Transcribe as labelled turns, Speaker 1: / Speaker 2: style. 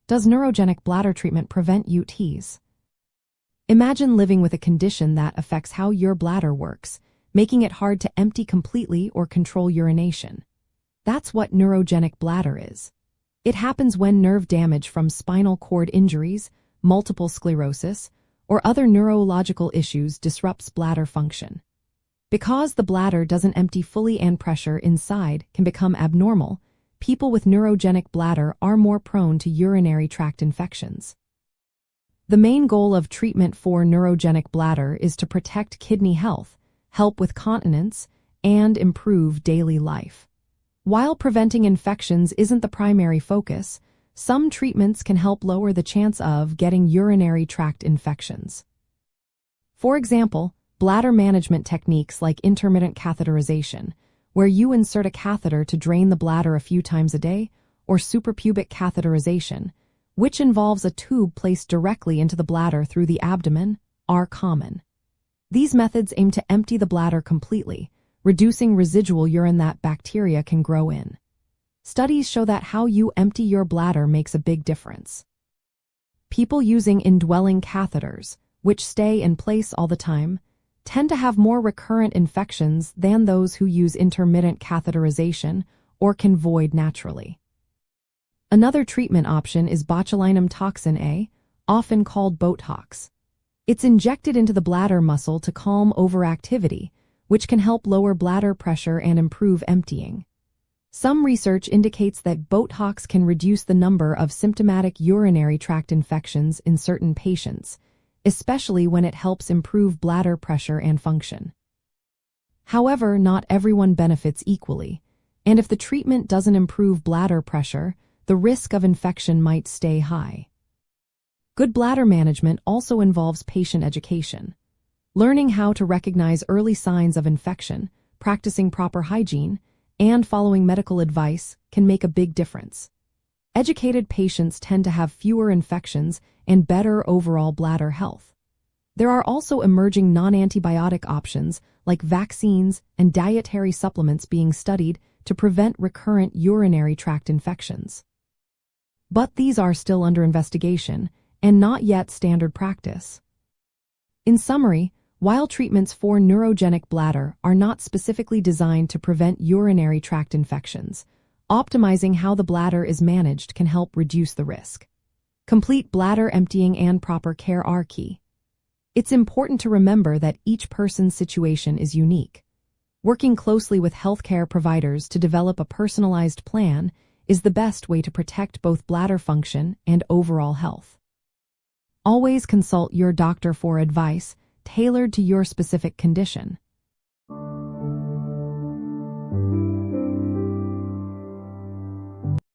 Speaker 1: Does neurogenic bladder treatment prevent UTIs? Imagine living with a condition that affects how your bladder works, making it hard to empty completely or control urination. That's what neurogenic bladder is. It happens when nerve damage from spinal cord injuries, multiple sclerosis, or other neurological issues disrupts bladder function. Because the bladder doesn't empty fully and pressure inside can become abnormal, people with neurogenic bladder are more prone to urinary tract infections. The main goal of treatment for neurogenic bladder is to protect kidney health, help with continence, and improve daily life. While preventing infections isn't the primary focus, some treatments can help lower the chance of getting urinary tract infections. For example, bladder management techniques like intermittent catheterization, where you insert a catheter to drain the bladder a few times a day, or suprapubic catheterization, which involves a tube placed directly into the bladder through the abdomen, are common. These methods aim to empty the bladder completely, reducing residual urine that bacteria can grow in. Studies show that how you empty your bladder makes a big difference. People using indwelling catheters, which stay in place all the time, tend to have more recurrent infections than those who use intermittent catheterization or can void naturally. Another treatment option is botulinum toxin A, often called Botox. It's injected into the bladder muscle to calm overactivity, which can help lower bladder pressure and improve emptying. Some research indicates that Botox can reduce the number of symptomatic urinary tract infections in certain patients, especially when it helps improve bladder pressure and function. However, not everyone benefits equally, and if the treatment doesn't improve bladder pressure, the risk of infection might stay high. Good bladder management also involves patient education. Learning how to recognize early signs of infection, practicing proper hygiene, and following medical advice can make a big difference. Educated patients tend to have fewer infections and better overall bladder health. There are also emerging non-antibiotic options like vaccines and dietary supplements being studied to prevent recurrent urinary tract infections. But these are still under investigation and not yet standard practice. In summary, while treatments for neurogenic bladder are not specifically designed to prevent urinary tract infections, optimizing how the bladder is managed can help reduce the risk. Complete bladder emptying and proper care are key. It's important to remember that each person's situation is unique. Working closely with healthcare providers to develop a personalized plan is the best way to protect both bladder function and overall health. Always consult your doctor for advice tailored to your specific condition.